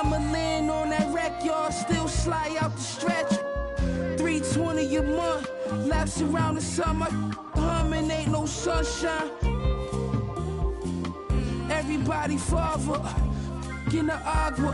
I'ma land on that wreck, y'all still slide out the stretch. 320 a month, laps around the summer. Humming, ain't no sunshine. Everybody father, in the agua.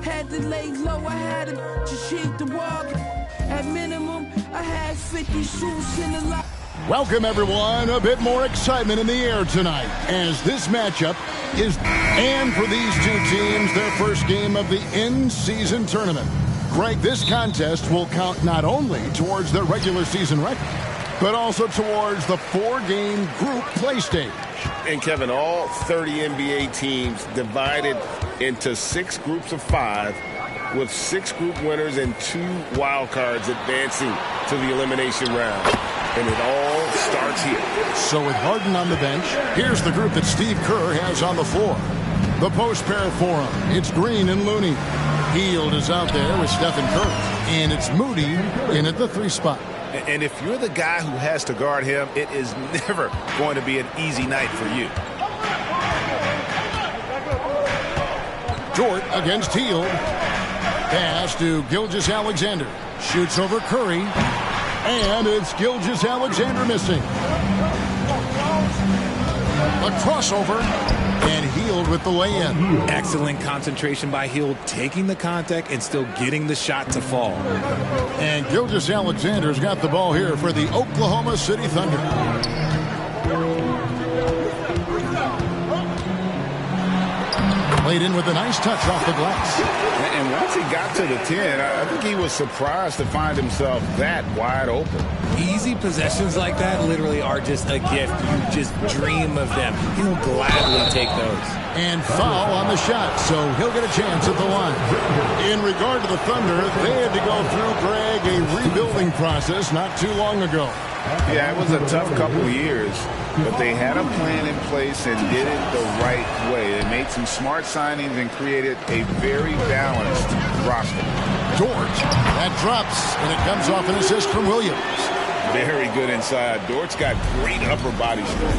Had to lay low, I had to just cheat the water. At minimum, I had 50 suits in the lot. Welcome, everyone. A bit more excitement in the air tonight as this matchup is, and for these two teams, their first game of the in-season tournament. Greg, this contest will count not only towards their regular season record, but also towards the 4-game group play stage. And Kevin, all 30 NBA teams divided into 6 groups of 5 with 6 group winners and 2 wild cards advancing to the elimination round. And it all starts here. So with Harden on the bench, here's the group that Steve Kerr has on the floor. The post pair for him, it's Green and Looney. Hield is out there with Stephen Curry. And it's Moody in at the 3 spot. And if you're the guy who has to guard him, it is never going to be an easy night for you. Dort against Hield. Pass to Gilgeous-Alexander. Shoots over Curry. And it's Gilgeous-Alexander missing. A crossover. And Hield with the lay-in. Excellent concentration by Hield, taking the contact and still getting the shot to fall. And Gilgeous-Alexander's got the ball here for the Oklahoma City Thunder. Played in with a nice touch off the glass. And once he got to the 10, I think he was surprised to find himself that wide open. Easy possessions like that literally are just a gift. You just dream of them. He'll gladly take those. And foul on the shot, so he'll get a chance at the line. In regard to the Thunder, they had to go through, Greg, a rebuilding process not too long ago. Yeah, it was a tough couple of years, but they had a plan in place and did it the right way. They made some smart signings and created a very balanced roster. Dort, that drops, and it comes off an assist from Williams. Very good inside. Dort's got great upper body strength.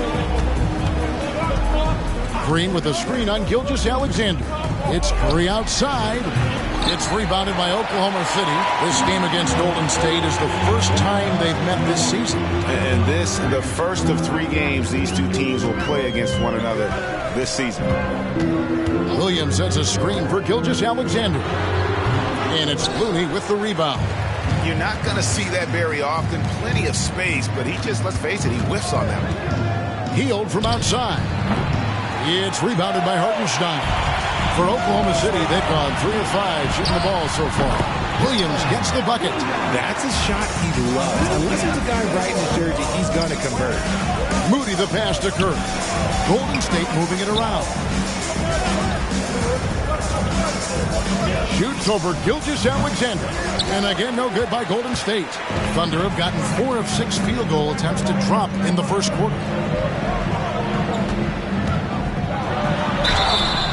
Green with a screen on Gilgeous-Alexander. It's Curry outside. It's rebounded by Oklahoma City. This game against Golden State is the first time they've met this season. And this, the first of 3 games these two teams will play against one another this season. Williams sets a screen for Gilgeous-Alexander. And it's Looney with the rebound. You're not going to see that very often. Plenty of space, but he just, let's face it, he whiffs on them. Hield from outside. It's rebounded by Hartenstein. For Oklahoma City, they've gone 3 of 5 shooting the ball so far. Williams gets the bucket. That's a shot he loves. Unless it's a guy right in his jersey, he's going to convert. Moody the pass to Curry. Golden State moving it around. Shoots over Gilgeous-Alexander. And again, no good by Golden State. Thunder have gotten 4 of 6 field goal attempts to drop in the first quarter.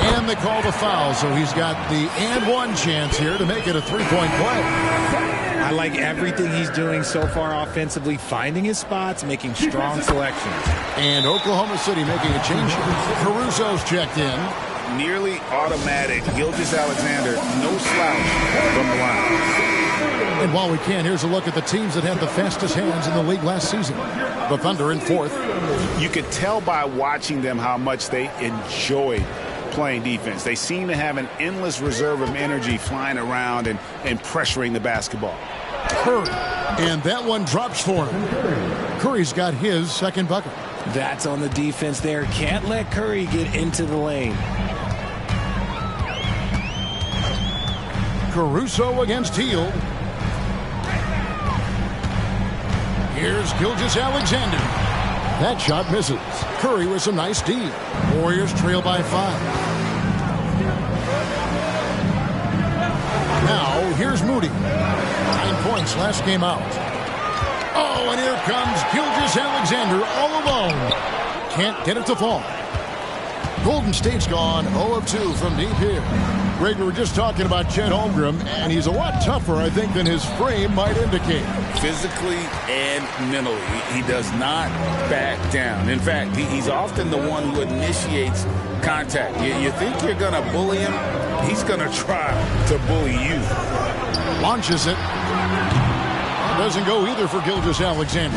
And they call the foul, so he's got the and-one chance here to make it a 3-point play. I like everything he's doing so far offensively, finding his spots, making strong selections. And Oklahoma City making a change here. Caruso's checked in. Nearly automatic. Gilgeous-Alexander, no slouch from the line. And while we can, here's a look at the teams that had the fastest hands in the league last season. The Thunder in 4th. You could tell by watching them how much they enjoyed playing defense. They seem to have an endless reserve of energy flying around and pressuring the basketball. Curry. And that one drops for him. Curry's got his second bucket. That's on the defense there. Can't let Curry get into the lane. Caruso against Hield. Here's Gilgeous-Alexander. That shot misses. Curry with some nice D. Warriors trail by 5. Now, here's Moody. 9 points last game out. Oh, and here comes Gilgeous-Alexander all alone. Can't get it to fall. Golden State's gone 0 of 2 from deep here. Greg, we were just talking about Chet Holmgren, and he's a lot tougher, I think, than his frame might indicate. Physically and mentally, he does not back down. In fact, he's often the one who initiates contact. You think you're going to bully him, he's going to try to bully you. Launches it. Doesn't go either for Gilgeous-Alexander.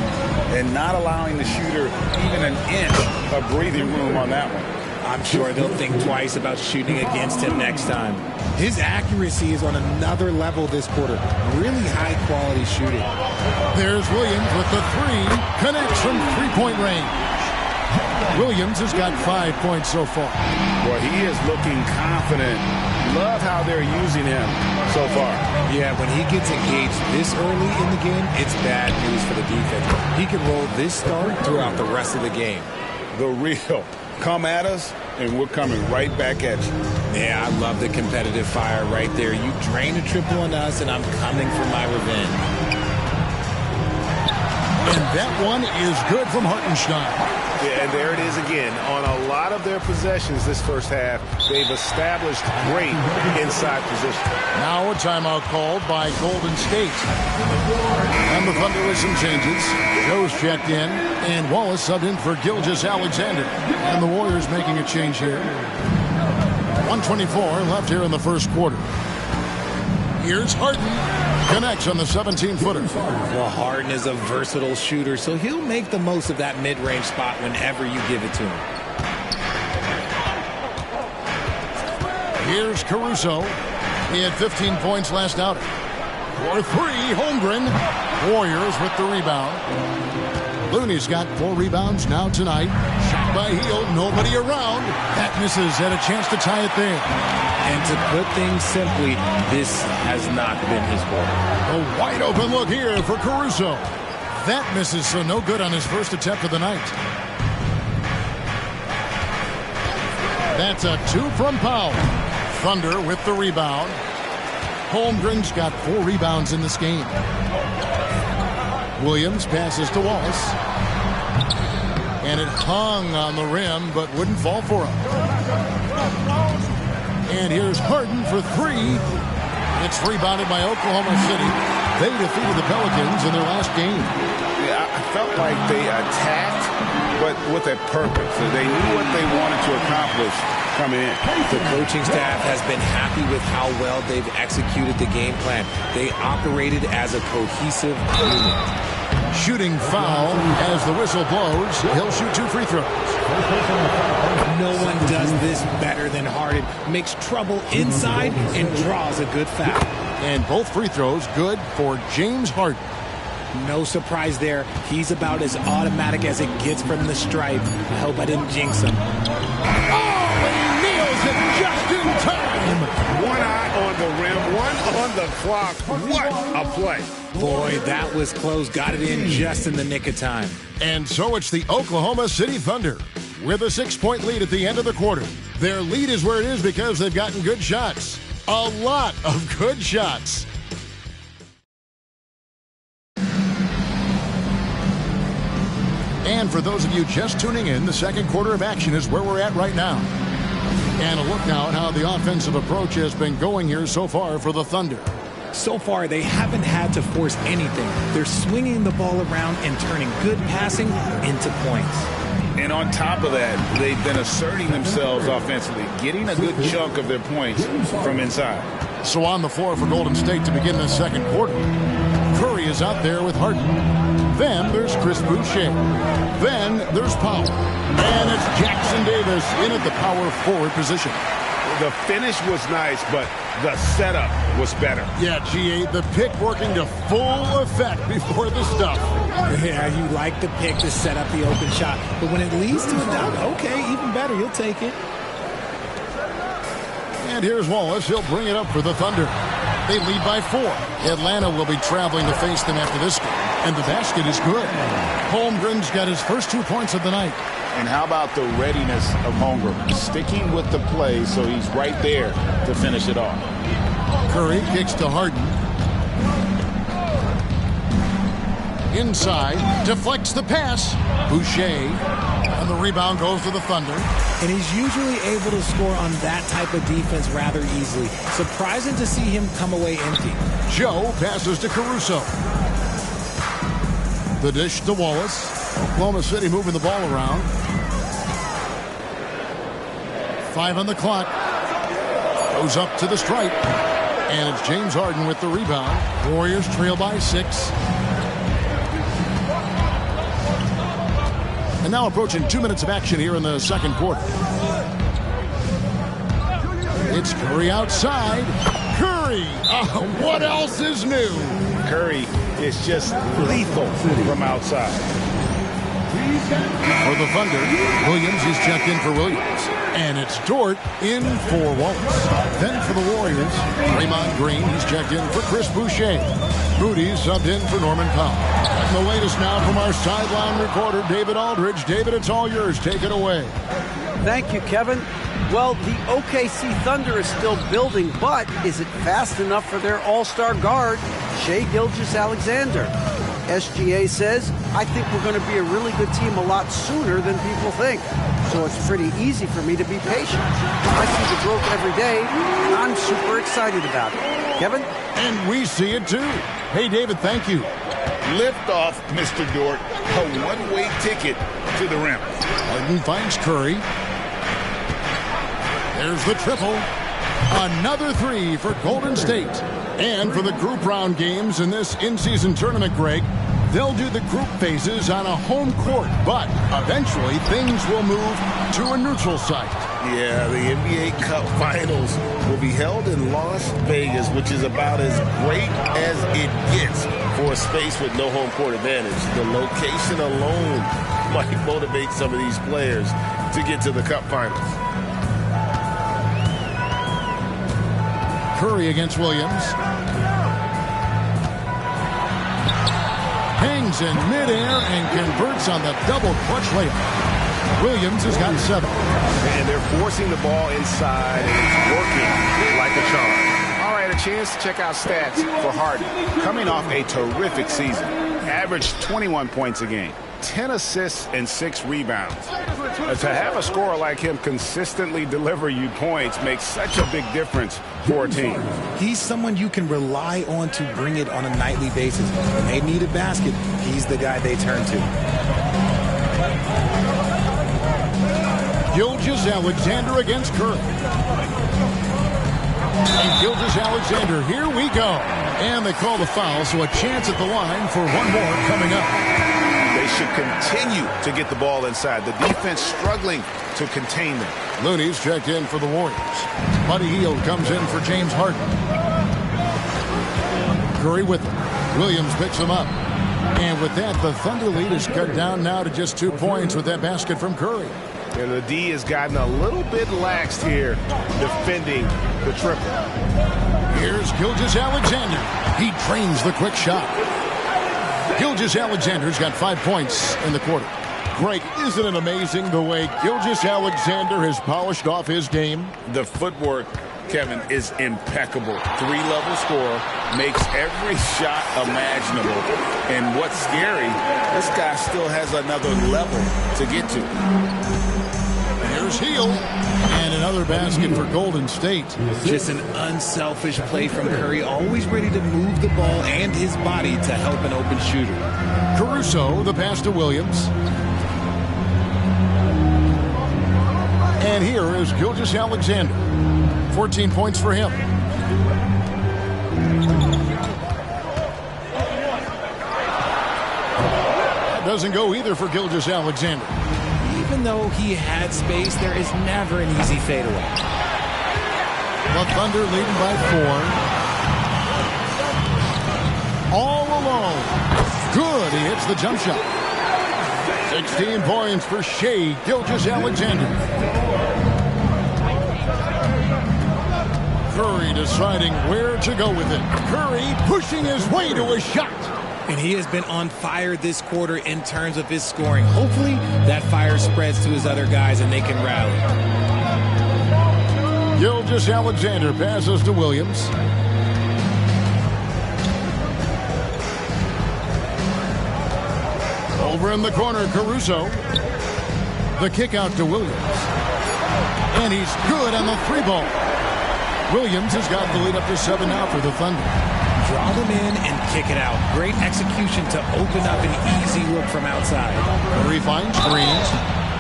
And not allowing the shooter even an inch of breathing room on that one. I'm sure they'll think twice about shooting against him next time. His accuracy is on another level this quarter. Really high-quality shooting. There's Williams with the three. Connects from three-point range. Williams has got 5 points so far. Boy, he is looking confident. Love how they're using him so far. Yeah, when he gets engaged this early in the game, it's bad news for the defense. He can roll this start throughout the rest of the game. The real. Come at us, and we're coming right back at you. Yeah, I love the competitive fire right there. You drain a triple on us, and I'm coming for my revenge. And that one is good from Hartenstein. Yeah, and there it is again. On a lot of their possessions this first half, they've established great inside position. Now a timeout called by Golden State. And the Thunder with some changes. Joe's checked in, and Wallace subbed in for Gilgeous-Alexander. And the Warriors making a change here. 1:24 left here in the first quarter. Here's Harden. Connects on the 17-footer. Well, Harden is a versatile shooter, so he'll make the most of that mid-range spot whenever you give it to him. Here's Caruso. He had 15 points last outing. For three, Holmgren. Warriors with the rebound. Looney's got 4 rebounds now tonight. Shot by Hield, nobody around. That misses, had a chance to tie it there. And to put things simply, this has not been his quarter. A wide open look here for Caruso. That misses, so no good on his first attempt of the night. That's a 2 from Powell. Thunder with the rebound. Holmgren's got 4 rebounds in this game. Williams passes to Wallace. And it hung on the rim, but wouldn't fall for him. And here's Harden for 3. It's rebounded by Oklahoma City. They defeated the Pelicans in their last game. Yeah, I felt like they attacked, but with a purpose. So they knew what they wanted to accomplish coming in. The coaching staff has been happy with how well they've executed the game plan. They operated as a cohesive unit. Shooting foul as the whistle blows. He'll shoot 2 free throws. No one does this better than Harden. Makes trouble inside and draws a good foul. And both free throws good for James Harden. No surprise there. He's about as automatic as it gets from the stripe. I hope I didn't jinx him. Oh, he nails it just in time. One eye on the rim, one on the clock. What a play. Boy, that was close. Got it in just in the nick of time. And so it's the Oklahoma City Thunder with a 6-point lead at the end of the quarter. Their lead is where it is because they've gotten good shots. A lot of good shots. And for those of you just tuning in, the second quarter of action is where we're at right now. And a look now at how the offensive approach has been going here so far for the Thunder. So far, they haven't had to force anything. They're swinging the ball around and turning good passing into points. And on top of that, they've been asserting themselves offensively, getting a good chunk of their points from inside. So on the floor for Golden State to begin the second quarter. Curry is out there with Harden. Then there's Chris Boucher. Then there's Powell. And it's Jackson Davis in at the power forward position. The finish was nice, but the setup was better. Yeah, GA, the pick working to full effect before the stuff. Yeah, you like the pick to set up the open shot. But when it leads to a dunk, okay, even better, you'll take it. And here's Wallace. He'll bring it up for the Thunder. They lead by 4. Atlanta will be traveling to face them after this game. And the basket is good. Holmgren's got his first 2 points of the night. And how about the readiness of Holmgren? Sticking with the play so he's right there to finish it off. Curry kicks to Harden. Inside, deflects the pass. Boucher. And the rebound goes to the Thunder. and he's usually able to score on that type of defense rather easily. Surprising to see him come away empty. Joe passes to Caruso. The dish to Wallace. Oklahoma City moving the ball around. 5 on the clock. Goes up to the stripe. And it's James Harden with the rebound. Warriors trail by 6. And now approaching 2 minutes of action here in the second quarter. It's Curry outside. Curry! Oh, what else is new? Curry is just lethal from outside. For the Thunder, Williams is checked in for Williams. And it's Dort in for Wallace. Then for the Warriors, Draymond Green, he's checked in for Chris Boucher. Moody subbed in for Norman Powell. And the latest now from our sideline reporter, David Aldridge. David, it's all yours. Take it away. Thank you, Kevin. Well, the OKC Thunder is still building, but is it fast enough for their all-star guard, Shai Gilgeous-Alexander? SGA says, I think we're going to be a really good team a lot sooner than people think. So it's pretty easy for me to be patient. I see the growth every day, and I'm super excited about it. Kevin? And we see it too. Hey, David, thank you. Lift off, Mr. Dort. A one-way ticket to the rim. Harden finds Curry. There's the triple. Another 3 for Golden State. And for the group round games in this in-season tournament, Greg, they'll do the group phases on a home court, but eventually things will move to a neutral site. Yeah, the NBA Cup Finals will be held in Las Vegas, which is about as great as it gets for a space with no home court advantage. The location alone might motivate some of these players to get to the Cup Finals. Curry against Williams. Hangs in midair and converts on the double clutch layup. Williams has got 7. And they're forcing the ball inside, and it's working like a charm. All right, a chance to check out stats for Harden. Coming off a terrific season. Averaged 21 points a game, 10 assists, and 6 rebounds. To have a scorer like him consistently deliver you points makes such a big difference for a team. He's someone you can rely on to bring it on a nightly basis. When they need a basket, he's the guy they turn to. Gilgeous-Alexander against Curry. And Gilgeous-Alexander, here we go. And they call the foul, so a chance at the line for one more coming up. They should continue to get the ball inside. The defense struggling to contain them. Looney's checked in for the Warriors. Buddy Hield comes in for James Harden. Curry with him. Williams picks him up. And with that, the Thunder lead is cut down now to just 2 points with that basket from Curry. And the D has gotten a little bit laxed here defending the triple. Here's Gilgeous-Alexander. He drains the quick shot. Gilgeous-Alexander's got 5 points in the quarter. Greg, isn't it amazing the way Gilgeous-Alexander has polished off his game? The footwork, Kevin, is impeccable. 3-level scorer, makes every shot imaginable. And what's scary, this guy still has another level to get to. Here's Hield. And another basket for Golden State. Just an unselfish play from Curry, always ready to move the ball and his body to help an open shooter. Caruso, the pass to Williams. And here is Gilgeous-Alexander. 14 points for him. That doesn't go either for Gilgeous-Alexander. Even though he had space, there is never an easy fadeaway. The Thunder leading by 4. All alone. Good. He hits the jump shot. 16 points for Shai Gilgeous-Alexander. Curry deciding where to go with it. Curry pushing his way to a shot. And he has been on fire this quarter in terms of his scoring. Hopefully that fire spreads to his other guys and they can rally. Gilgeous-Alexander passes to Williams. Over in the corner, Caruso. The kick out to Williams. And he's good on the 3-ball. Williams has got the lead up to 7 now for the Thunder. Draw them in and kick it out. Great execution to open up an easy look from outside. Curry finds Green,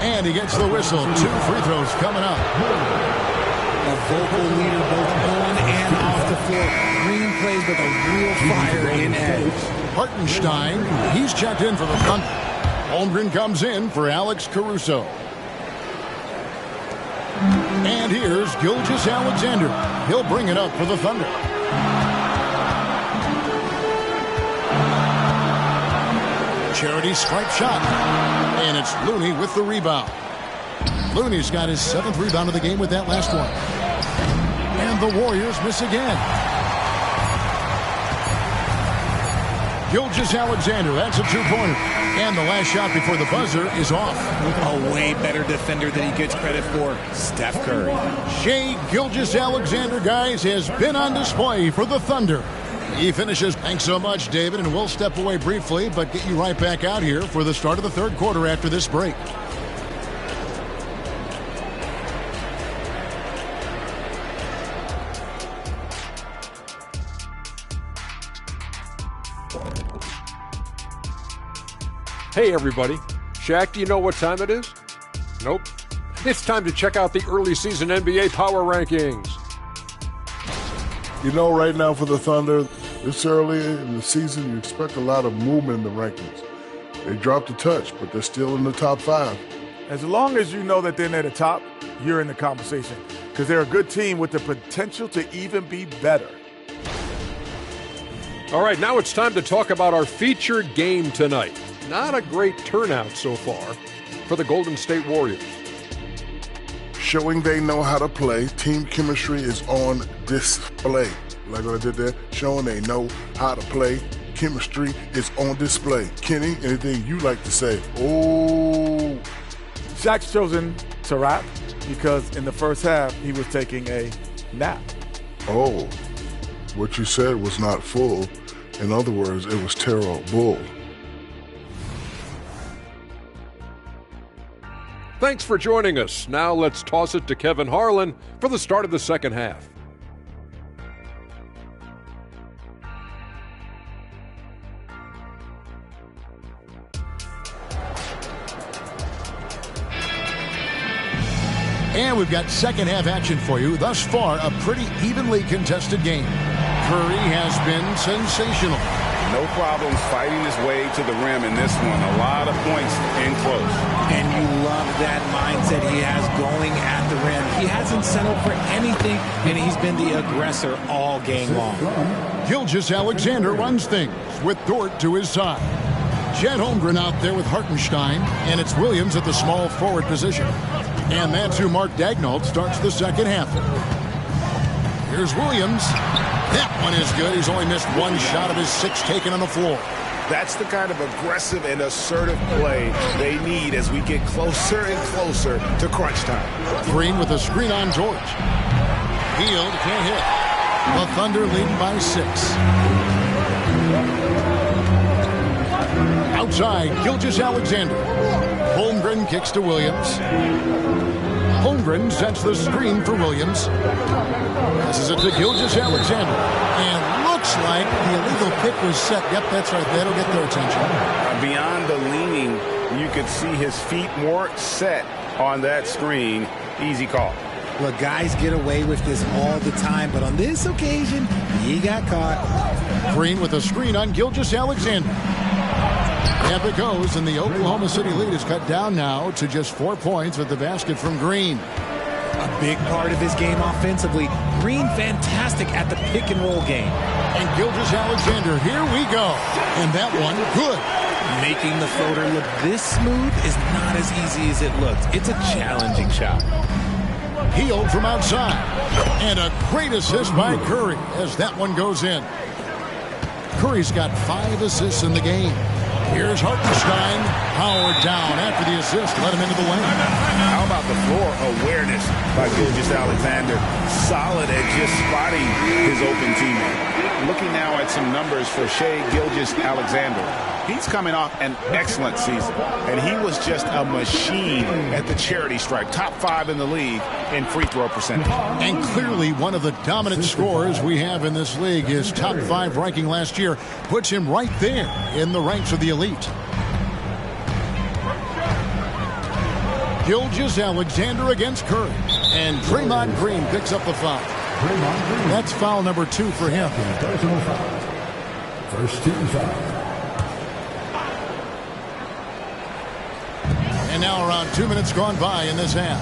and he gets the whistle. 2 free throws coming up. A vocal leader both on and off the floor. Green plays with a real fire in edge. Hartenstein, he's checked in for the Thunder. Holmgren comes in for Alex Caruso. And here's Gilgeous-Alexander. He'll bring it up for the Thunder. Charity stripe shot. And it's Looney with the rebound. Looney's got his 7th rebound of the game with that last one. And the Warriors miss again. Gilgeous-Alexander, that's a 2-pointer. And the last shot before the buzzer is off. A way better defender than he gets credit for, Steph Curry. Shai Gilgeous-Alexander, guys, has been on display for the Thunder. He finishes. Thanks so much, David, and we'll step away briefly, but get you right back out here for the start of the 3rd quarter after this break. Hey everybody, Shaq, do you know what time it is? Nope. It's time to check out the early season NBA Power Rankings. You know, right now for the Thunder, this early in the season, you expect a lot of movement in the rankings. They dropped a touch, but they're still in the top 5. As long as you know that they're near the top, you're in the conversation because they're a good team with the potential to even be better. All right, now it's time to talk about our featured game tonight. Not a great turnout so far for the Golden State Warriors. Showing they know how to play, team chemistry is on display. Like what I did there, showing they know how to play, chemistry is on display. Kenny, anything you like to say? Oh. Shaq's chosen to rap because in the first half, he was taking a nap. Oh, what you said was not full. In other words, it was terrible. Thanks for joining us. Now let's toss it to Kevin Harlan for the start of the second half. And we've got second half action for you. Thus far, a pretty evenly contested game. Curry has been sensational. No problems fighting his way to the rim in this one. A lot of points in close. And you love that mindset he has going at the rim. He hasn't settled for anything, and he's been the aggressor all game long. Gilgeous-Alexander runs things with Dort to his side. Chet Holmgren out there with Hartenstein, and it's Williams at the small forward position. And that's who Mark Daigneault starts the second half. Here's Williams. That one is good. He's only missed 1 shot of his 6 taken on the floor. That's the kind of aggressive and assertive play they need as we get closer and closer to crunch time. Green with a screen on George. Hield can't hit. The Thunder lead by 6. Outside, Gilgeous-Alexander. Holmgren kicks to Williams. Holmgren sets the screen for Williams. Passes it to Gilgeous-Alexander. And looks like the illegal pick was set. Yep, that's right. That'll get their attention. Beyond the leaning, you could see his feet more set on that screen. Easy call. Look, guys get away with this all the time, but on this occasion, he got caught. Green with a screen on Gilgeous-Alexander. Up it goes, and the Oklahoma City lead is cut down now to just 4 points with the basket from Green. A big part of his game offensively. Green fantastic at the pick and roll game. And Gilgeous-Alexander, here we go. And that one, good. Making the floater look this smooth is not as easy as it looks. It's a challenging shot. Hield from outside. And a great assist by Curry as that one goes in. Curry's got 5 assists in the game. Here's Hartenstein, powered down after the assist, let him into the lane. How about the floor awareness by Gilgeous-Alexander? Solid at just spotting his open teammate. Looking now at some numbers for Shai Gilgeous-Alexander. He's coming off an excellent season, and he was just a machine at the charity stripe. Top 5 in the league in free throw percentage. And clearly one of the dominant scorers we have in this league. His top 5 ranking last year puts him right there in the ranks of the elite. Gilgeous-Alexander against Curry. And Draymond Green picks up the foul. That's foul number 2 for him. First team foul. And now around 2 minutes gone by in this half.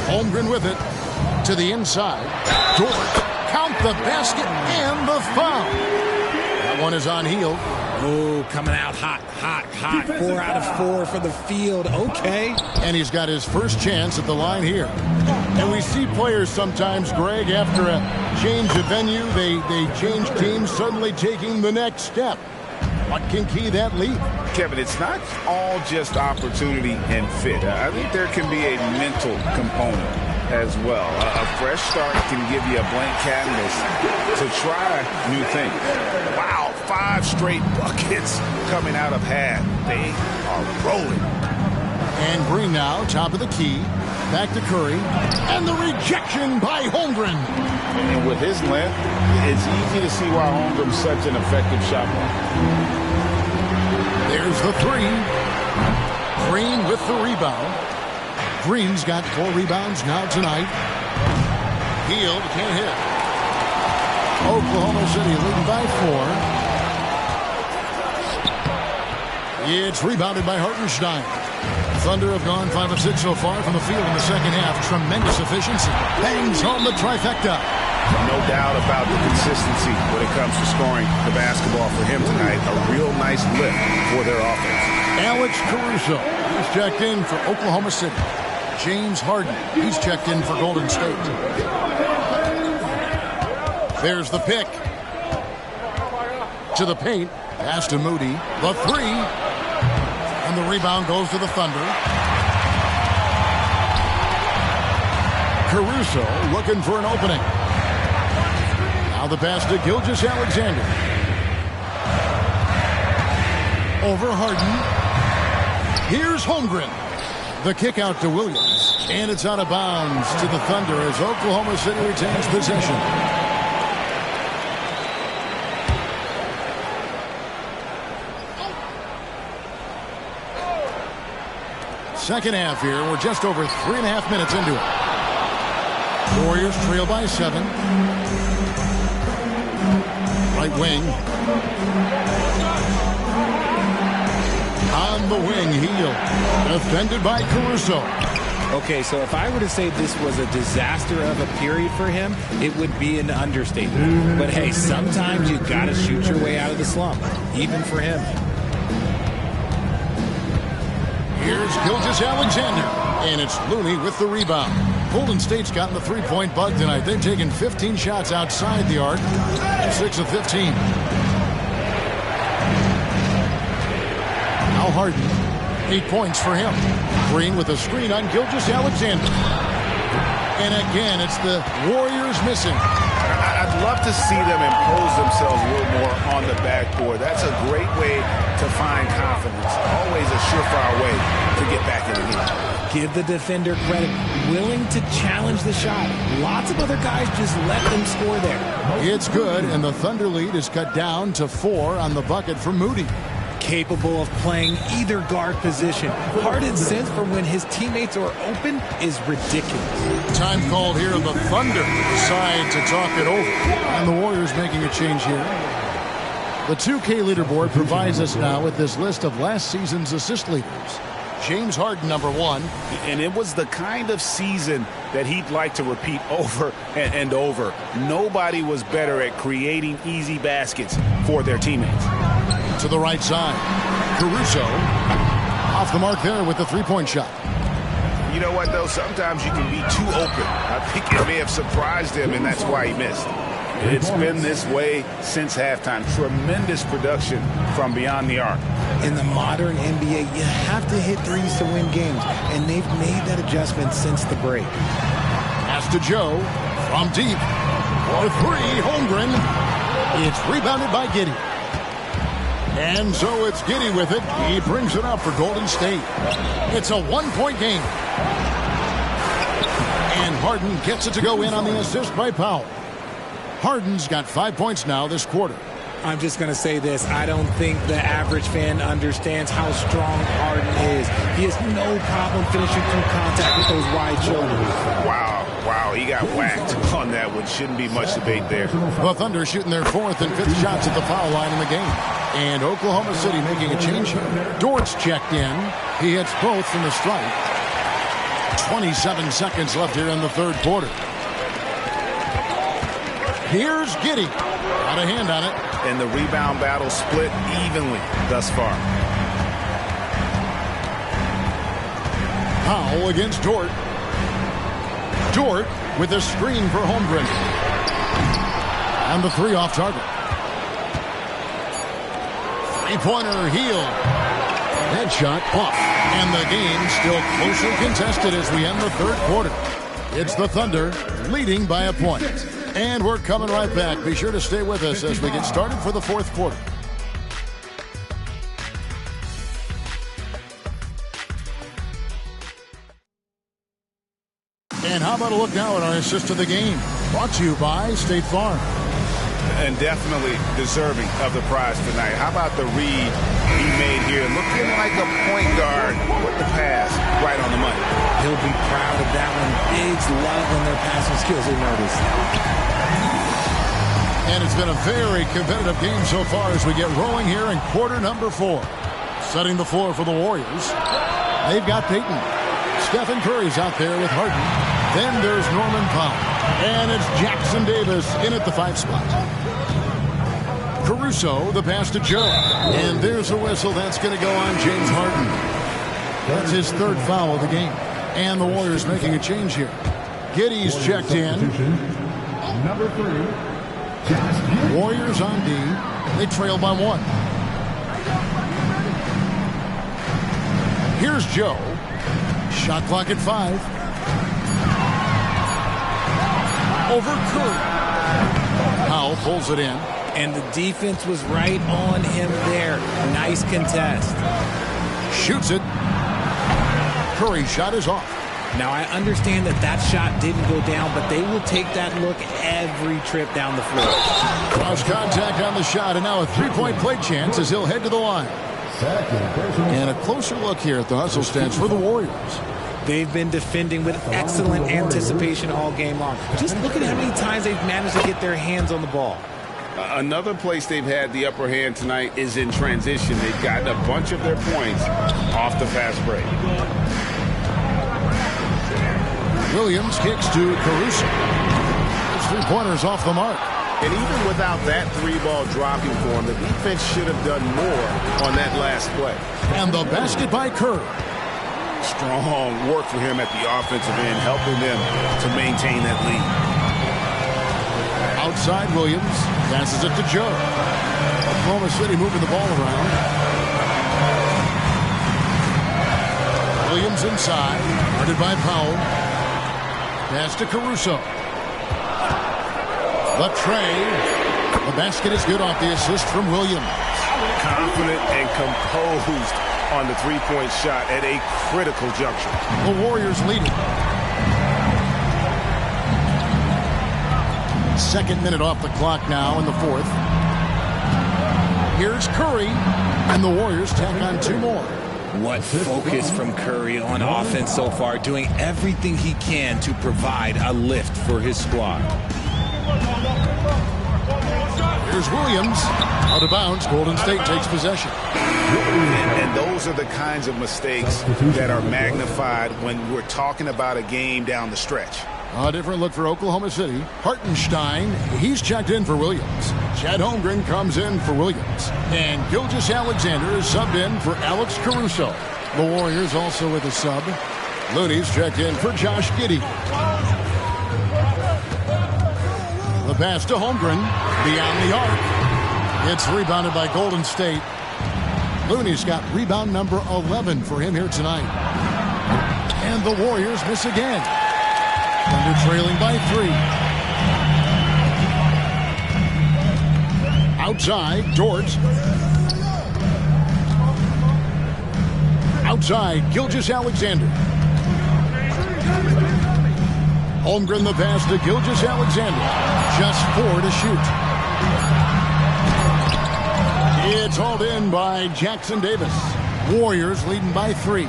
Holmgren with it to the inside. Dort, count the basket and the foul. That one is on Hield. Oh, coming out hot. 4 out of 4 for the field. Okay. And he's got his first chance at the line here. And we see players sometimes, Greg, after a change of venue, they change teams, suddenly taking the next step. What can key that lead? Kevin, it's not all just opportunity and fit. I think there can be a mental component as well. A fresh start can give you a blank canvas to try new things. Wow, 5 straight buckets coming out of half. They are rolling. And Green now, top of the key. Back to Curry. And the rejection by Holmgren. And with his length, it's easy to see why Holmgren's such an effective shot blocker. There's the 3. Green with the rebound. Green's got 4 rebounds now tonight. Hield can't hit. Oklahoma City leading by 4. It's rebounded by Hartenstein. Thunder have gone 5 of 6 so far from the field in the second half. Tremendous efficiency. Bangs home the trifecta. No doubt about the consistency when it comes to scoring the basketball for him tonight. A real nice lift for their offense. Alex Caruso, he's checked in for Oklahoma City. James Harden, he's checked in for Golden State. There's the pick. To the paint. Pass to Moody. The 3. And the rebound goes to the Thunder. Caruso looking for an opening. Now the pass to Gilgeous-Alexander. Over Harden. Here's Holmgren. The kick out to Williams. And it's out of bounds to the Thunder as Oklahoma City retains possession. Second half here. We're just over 3.5 minutes into it. Warriors trail by 7. Right wing. On the wing, Hield. Defended by Caruso. Okay, so if I were to say this was a disaster of a period for him, it would be an understatement. But hey, sometimes you got to shoot your way out of the slump, even for him. Here's Gilgeous-Alexander, and it's Looney with the rebound. Golden State's gotten the 3-point bug tonight. They've taken 15 shots outside the arc, 6 of 15. Now Harden, 8 points for him. Green with a screen on Gilgeous-Alexander. And again, it's the Warriors missing. I'd love to see them impose themselves a little more on the backboard. That's a great way to find confidence. Always a surefire way to get back in the game. Give the defender credit. Willing to challenge the shot. Lots of other guys just let them score there. It's good, and the Thunder lead is cut down to 4 on the bucket for Moody. Capable of playing either guard position. Harden's sense for when his teammates are open is ridiculous. Time called here. The Thunder decide to talk it over. And the Warriors making a change here. The 2K leaderboard provides us now with this list of last season's assist leaders. James Harden, number 1. And it was the kind of season that he'd like to repeat over and over. Nobody was better at creating easy baskets for their teammates. To the right side. Caruso off the mark there with the 3-point shot. You know what, though? Sometimes you can be too open. I think it may have surprised him, and that's why he missed. It's been this way since halftime. Tremendous production from beyond the arc. In the modern NBA, you have to hit threes to win games, and they've made that adjustment since the break. Pass to Joe from deep. For 3, Holmgren. It's rebounded by Giddey. And so it's Giddey with it. He brings it up for Golden State. It's a one-point game. And Harden gets it to go in on the assist by Powell. Harden's got 5 points now this quarter. I'm just going to say this. I don't think the average fan understands how strong Harden is. He has no problem finishing through contact with those wide shoulders. Wow, he got whacked on that one. Shouldn't be much debate there. The Thunder shooting their 4th and 5th shots at the foul line in the game. And Oklahoma City making a change here. Dort's checked in. He hits both from the strike. 27 seconds left here in the third quarter. Here's Giddey. Got a hand on it. And the rebound battle split evenly thus far. Powell against Dort. Dort with a screen for Holmgren. And the 3 off target. Three-pointer heel. Headshot off. And the game still closely contested as we end the third quarter. It's the Thunder leading by a point. And we're coming right back. Be sure to stay with us as we get started for the fourth quarter. And how about a look now at our assist of the game? Brought to you by State Farm. And definitely deserving of the prize tonight. How about the read he made here? Looking like a point guard with the pass right on the money. He'll be proud of that one. Bigs love when their passing skills are noticed. And it's been a very competitive game so far as we get rolling here in quarter number 4. Setting the floor for the Warriors. They've got Payton. Stephen Curry's out there with Harden. Then there's Norman Powell. And it's Jackson Davis in at the 5 spot. Caruso, the pass to Joe. And there's a whistle that's going to go on James Harden. That's his 3rd foul of the game. And the Warriors making a change here. Giddey's checked in. Number 3. Warriors on D. They trail by 1. Here's Joe. Shot clock at 5. Over Curry. Powell pulls it in. And the defense was right on him there. Nice contest. Shoots it. Curry's shot is off. Now, I understand that shot didn't go down, but they will take that look every trip down the floor. Cross contact on the shot, and now a 3-point play chance as he'll head to the line. And a closer look here at the hustle stance for the Warriors. They've been defending with excellent anticipation all game long. Just look at how many times they've managed to get their hands on the ball. Another place they've had the upper hand tonight is in transition. They've gotten a bunch of their points off the fast break. Williams kicks to Caruso. His 3-pointers off the mark. And even without that 3-ball dropping for him, the defense should have done more on that last play. And the basket by Curry. Strong work for him at the offensive end, helping them to maintain that lead. Outside Williams passes it to Joe. Oklahoma City moving the ball around. Williams inside, guarded by Powell. Pass to Caruso. The tray. The basket is good off the assist from Williams. Confident and composed on the 3-point shot at a critical juncture. The Warriors leading. 2nd minute off the clock now in the 4th. Here's Curry, and the Warriors tack on 2 more. What focus from Curry on offense so far, doing everything he can to provide a lift for his squad. Here's Williams. Out of bounds, Golden State takes possession. And those are the kinds of mistakes that are magnified when we're talking about a game down the stretch. A different look for Oklahoma City. Hartenstein, he's checked in for Williams. Chad Holmgren comes in for Williams. And Gilgeous-Alexander is subbed in for Alex Caruso. The Warriors also with a sub. Looney's checked in for Josh Giddey. The pass to Holmgren. Beyond the arc. It's rebounded by Golden State. Looney's got rebound number 11 for him here tonight. And the Warriors miss again. Thunder trailing by 3. Outside, Dort. Outside, Gilgeous-Alexander. Holmgren the pass to Gilgeous-Alexander. Just 4 to shoot. It's hauled in by Jackson Davis. Warriors leading by 3.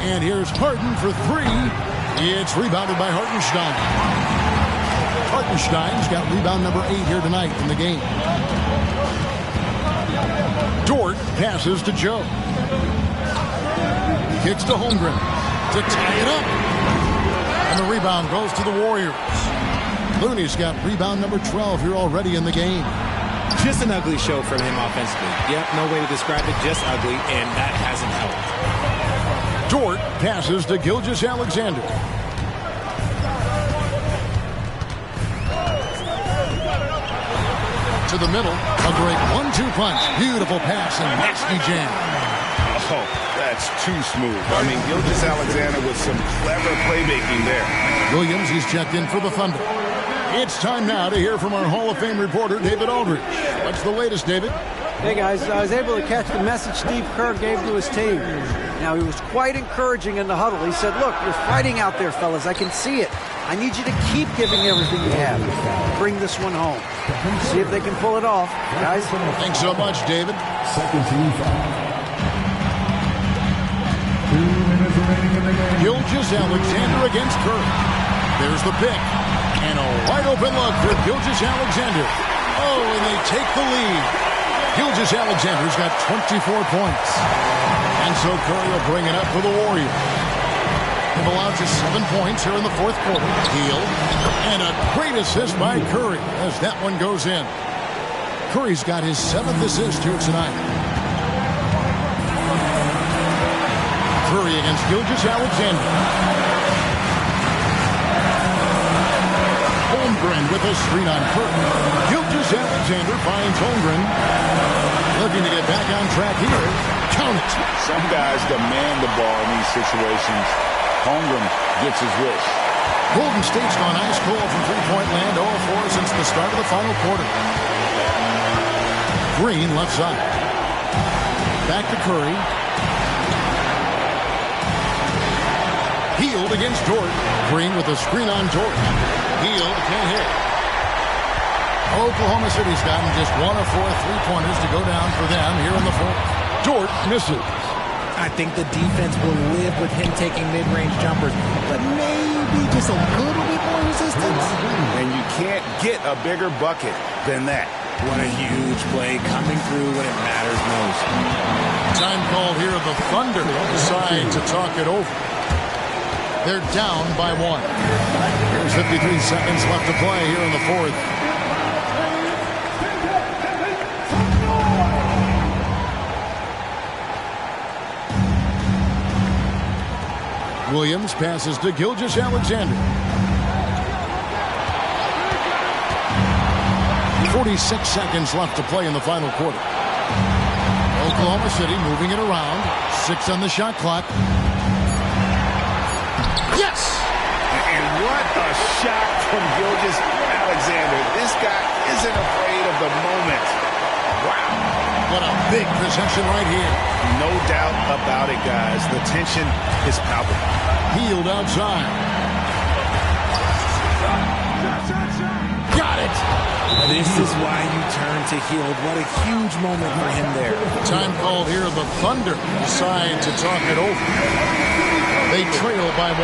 And here's Harden for 3. It's rebounded by Hartenstein. Hartenstein's got rebound number 8 here tonight in the game. Dort passes to Joe. Kicks to Holmgren to tie it up. And the rebound goes to the Warriors. Looney's got rebound number 12 here already in the game. Just an ugly show from him offensively. Yep, no way to describe it, just ugly, and that hasn't helped. Dort passes to Gilgeous-Alexander. To the middle, a great 1-2 punch. Beautiful pass and nasty jam. Oh, that's too smooth. I mean, Gilgeous-Alexander with some clever playmaking there. Williams, he's checked in for the Thunder. It's time now to hear from our Hall of Fame reporter, David Aldridge. What's the latest, David? Hey, guys, I was able to catch the message Steve Kerr gave to his team. Now, he was quite encouraging in the huddle. He said, look, you're fighting out there, fellas. I can see it. I need you to keep giving everything you have. Bring this one home. See if they can pull it off. Guys? Thanks so much, David. Gilgeous-Alexander against Kerr. There's the pick. And a wide open look for Gilgeous-Alexander. Oh, and they take the lead. Gilgeous-Alexander's got 24 points. And so Curry will bring it up for the Warriors. They've allowed just 7 points here in the fourth quarter. Hield. And a great assist by Curry as that one goes in. Curry's got his 7th assist here tonight. Curry against Gilgeous-Alexander. Holmgren with a screen on Curry. Gilgeous-Alexander finds Holmgren. Looking to get back on track here. Count it. Some guys demand the ball in these situations. Holmgren gets his wish. Golden State's gone ice cold from three-point land, 0-4 since the start of the final quarter. Green left side. Back to Curry. Hield against Dort. Green with a screen on Dort. Hield can't hit. Oklahoma City's gotten just 1 of 4 three-pointers to go down for them here in the fourth. Dort misses. I think the defense will live with him taking mid-range jumpers, but maybe just a little bit more resistance. And you can't get a bigger bucket than that. What a huge play coming through when it matters most. Time call here of the Thunder decide to talk it over. They're down by 1. There's 53 seconds left to play here in the fourth. Williams passes to Gilgeous-Alexander. 46 seconds left to play in the final quarter. Oklahoma City moving it around. 6 on the shot clock. Yes! And what a shot from Gilgeous-Alexander. This guy isn't afraid of the moment. Wow. What a big possession right here. No doubt about it, guys. The tension is palpable. Hield outside. Got it. This is why you turn to Hield. What a huge moment for him there. Time call here. The Thunder decide to talk it over. They trail by 1.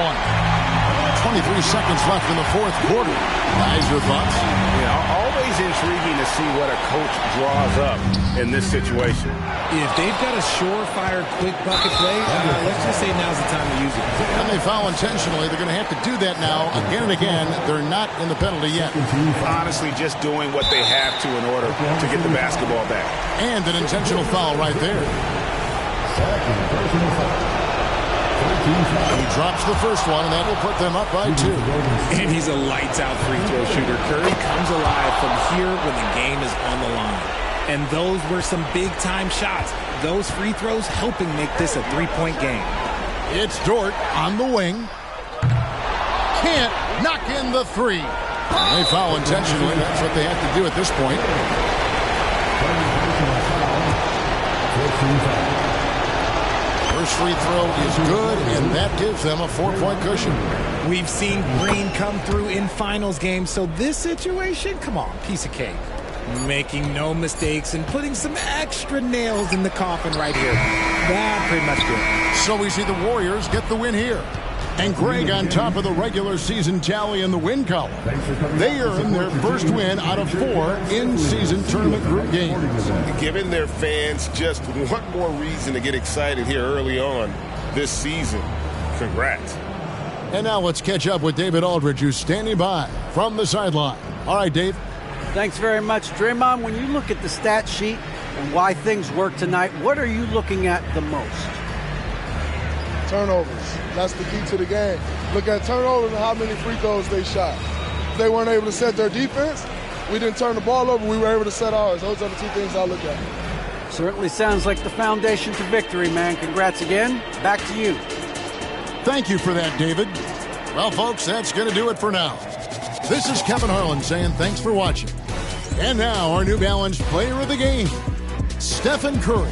23 seconds left in the fourth quarter. Guys, your thoughts? Yeah, always intriguing to see what a coach draws up in this situation. If they've got a surefire, quick bucket play, let's just say now's the time to use it. When they foul intentionally, they're going to have to do that now again and again. They're not in the penalty yet. Honestly, just doing what they have to in order to get the basketball back. And an intentional foul right there. He drops the first one, and that will put them up by 2. And he's a lights-out free throw shooter. Curry comes alive from here when the game is on the line. And those were some big-time shots. Those free throws helping make this a three-point game. It's Dort on the wing. Can't knock in the 3. They foul intentionally. That's what they have to do at this point. First free throw is good, and that gives them a 4-point cushion. We've seen Green come through in finals games, so this situation, come on, piece of cake. Making no mistakes and putting some extra nails in the coffin right here. That pretty much did it. So we see the Warriors get the win here. And Greg on top of the regular season tally in the win column. They earn their first win out of 4 in-season tournament group games. Giving their fans just one more reason to get excited here early on this season. Congrats. And now let's catch up with David Aldridge, who's standing by from the sideline. All right, Dave. Thanks very much, Draymond. When you look at the stat sheet and why things work tonight, what are you looking at the most? Turnovers. That's the key to the game. Look at turnovers and how many free throws they shot. If they weren't able to set their defense, we didn't turn the ball over, we were able to set ours. Those are the 2 things I look at. Certainly sounds like the foundation to victory, man. Congrats again. Back to you. Thank you for that, David. Well, folks, that's going to do it for now. This is Kevin Harlan saying thanks for watching. And now our New Balance player of the game, Stephen Curry.